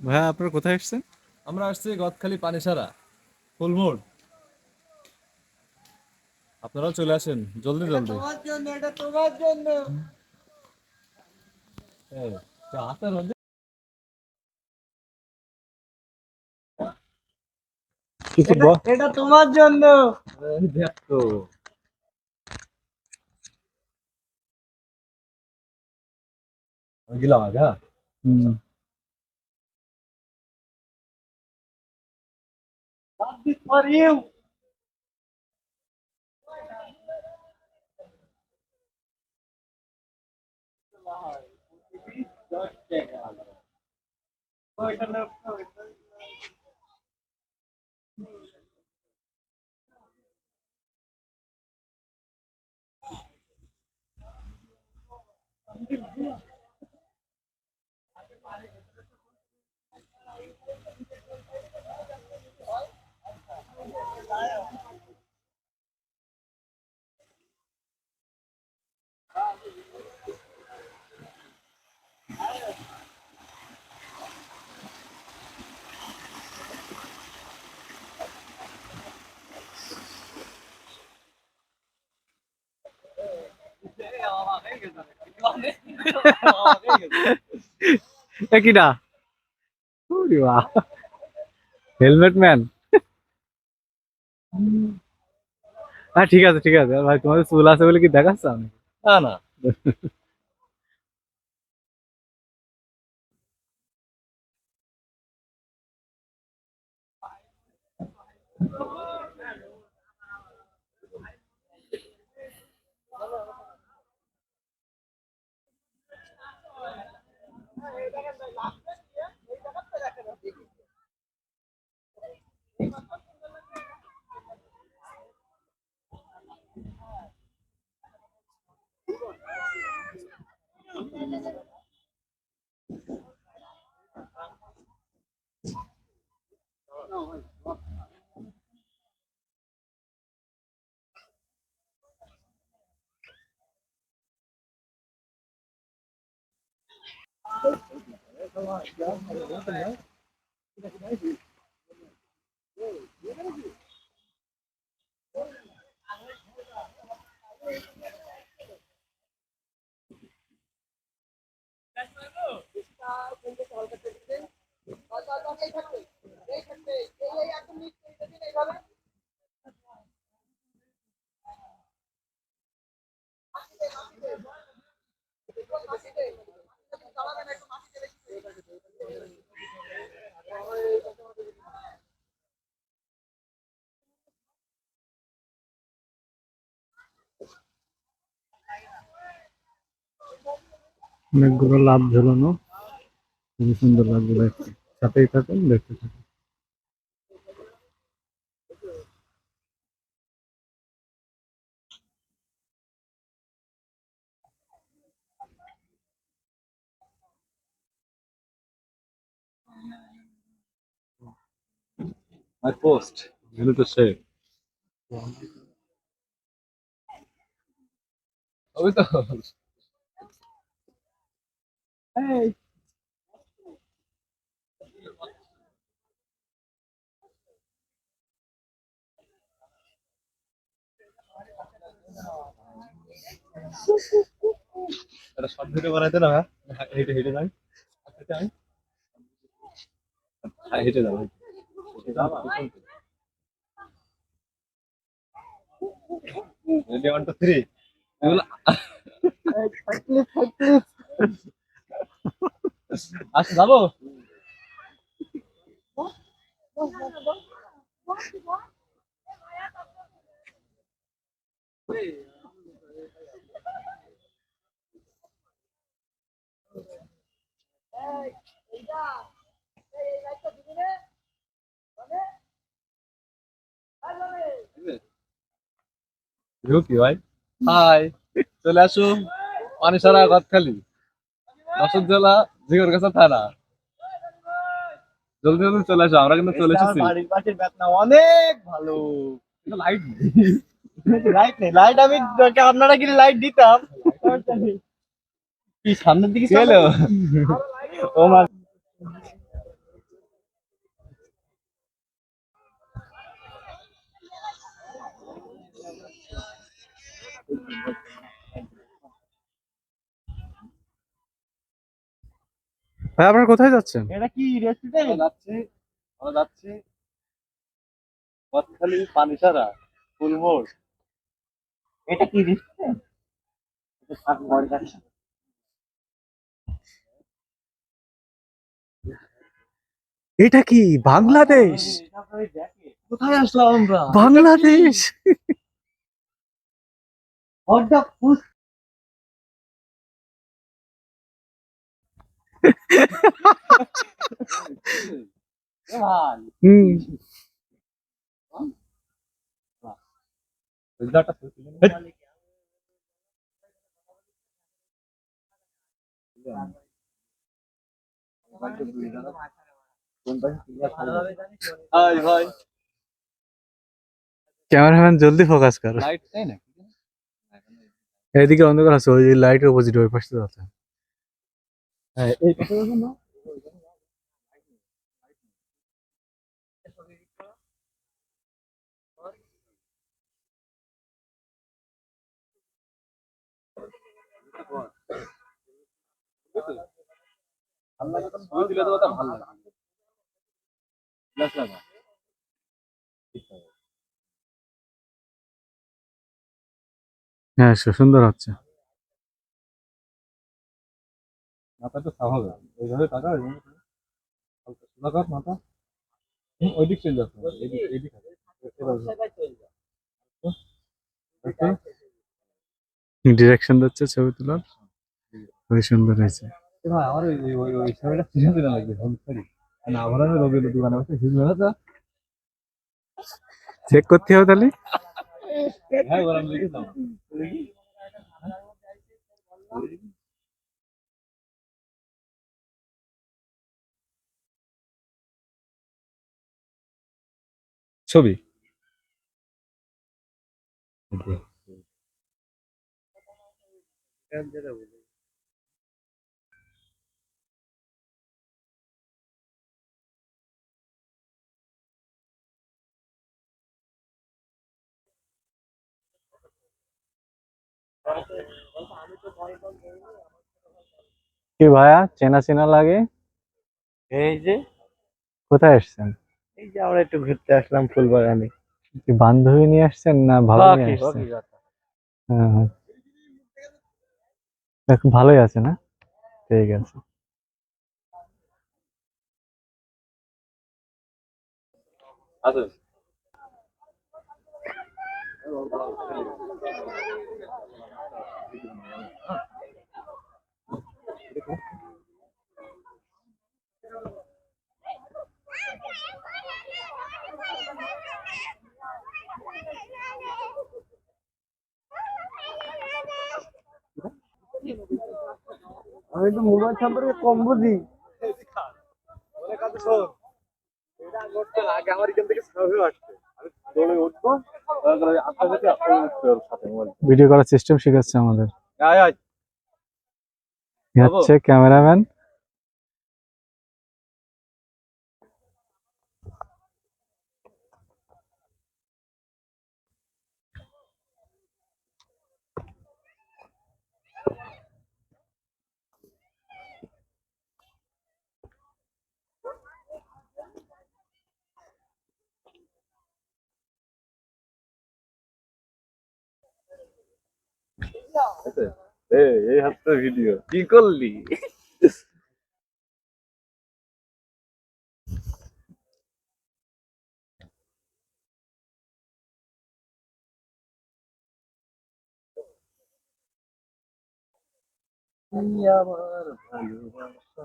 ভাইয়া আপনারা কোথায় এসেছেন? আমরা আসছি গদখালি পানিসারা ফুলমোড়। আপনারাও চলে আসেন জলদি জলদি। তোমার জন্য, এটা তোমার জন্য। এই, চাটা রোদে। কিছু বল। এটা তোমার জন্য। এই দেখ তো। আমি গেলাম আগে, হ্যাঁ? This for you. কিনা হেলমেট ম্যান। হ্যাঁ ঠিক আছে ঠিক আছে ভাই, তোমাদের চুল আছে বলে কি দেখাচ্ছ আমি? না না, অনেকগুলো লাভ ঝোলানো, খুবই সুন্দর লাগবে দেখতে। সাথেই থাকুন, দেখতে থাকুন। my post. You need to say. ওই তো। এই, একটা শর্ট ভিডিও বানাইতে না, হ্যাঁ? হেঁটে হেঁটে যাই, হেঁটে যাই, হ্যাঁ, হেঁটে যাও, হেঁটে যাও। রেডি, 1 2 3 এগুলো। আচ্ছা যাবো। ভিউ কি ভাই? হাই, চলে আসো পানিসারা গদখালি, যশোর জেলা ঝিগরগাছা থানা। জলদি জলদি চলে আসো, আমরা কিন্তু চলে এটা আমার এসেছি। বাড়ির পাশের বেতনা অনেক ভালো। লাইট লাইট নেই, লাইট আমি আপনারা কি লাইট দিতাম? কি সামনের দিকে কি হলো? ও মা, ভাই আপনারা কোথায় যাচ্ছেন? এটা কি রেস্টুরেন্ট? আমরা যাচ্ছি পথখালি পানিসারা ফুলমোড়। এটা কি রেস্টুরেন্ট? এটা কি বাংলাদেশ? কোথায় আসলাম আমরা? বাংলাদেশ। What the fuck? ভাই হুম। হাই ভাই, ক্যামেরাম্যান জলদি ফোকাস কর। লাইট নেই না? এদিকে অন্ধকার আছে, ওই লাইটের অপোজিট ওই পাশে যাচ্ছে। হ্যাঁ, এই পাশে দেখুন না। আল্লাহ যখন ছবি তুলে দেবো তা ভালো লাগে। গ্লাস লাগা। হ্যাঁ সুন্দর হচ্ছে। মাথা তো সাফ হবে, ওইভাবে টাকা সোজা কর মাথা। ওই দিক চলে যাচ্ছে, এদিক এদিক ডিরেকশন দিচ্ছে ছবি তোলার, খুবই সুন্দর হয়েছে। ভাই আমার ওই ছবিটা চিনে দিলে লাগবে হলুদ শাড়ি না ভরানো রবির দোকানে বসে হিল মেলাটা। চেক করতে হবে তাহলে। হ্যাঁ ওরা আমি লিখেছিলাম। ছবি কি ভাইয়া, চেনা চেনা লাগে। এই যে, কোথায় আসছেন? এই যে আমরা একটু ঘুরতে আসলাম ফুলবাগানে। কি বান্ধবী নিয়ে আসছেন না ভালো নিয়ে হকি আসছেন? হকি কথা। হ্যাঁ হ্যাঁ। দেখ, ভালোই আছে না? ঠিক আছে। আছে। আমি তো মোবাইল সম্পর্কে কম বুঝি। এটা করতে আগে আমার এখান থেকে সার্ভে আসছে, আমি দৌড়ে উঠবো, তারপরে আপনার সাথে আপনার উঠতে ওর সাথে মোবাইল। ভিডিও করার সিস্টেম শেখাচ্ছে আমাদের। আয় আয় এ হচ্ছে ক্যামেরাম্যান। এই হচ্ছে ভিডিও কি করলি? আমার ভালোবাসা,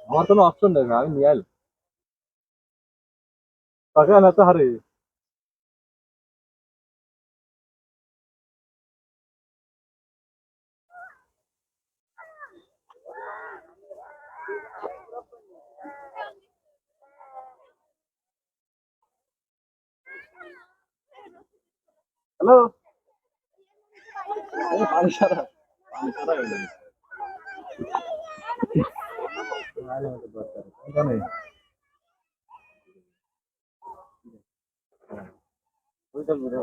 আমার কোনো অপশন নেই, আমি নিয়ে এলাম টাকা না তো হারে। হ্যালো পানি সারা হয়ে গেছে। জানি ওইটা ঘুরে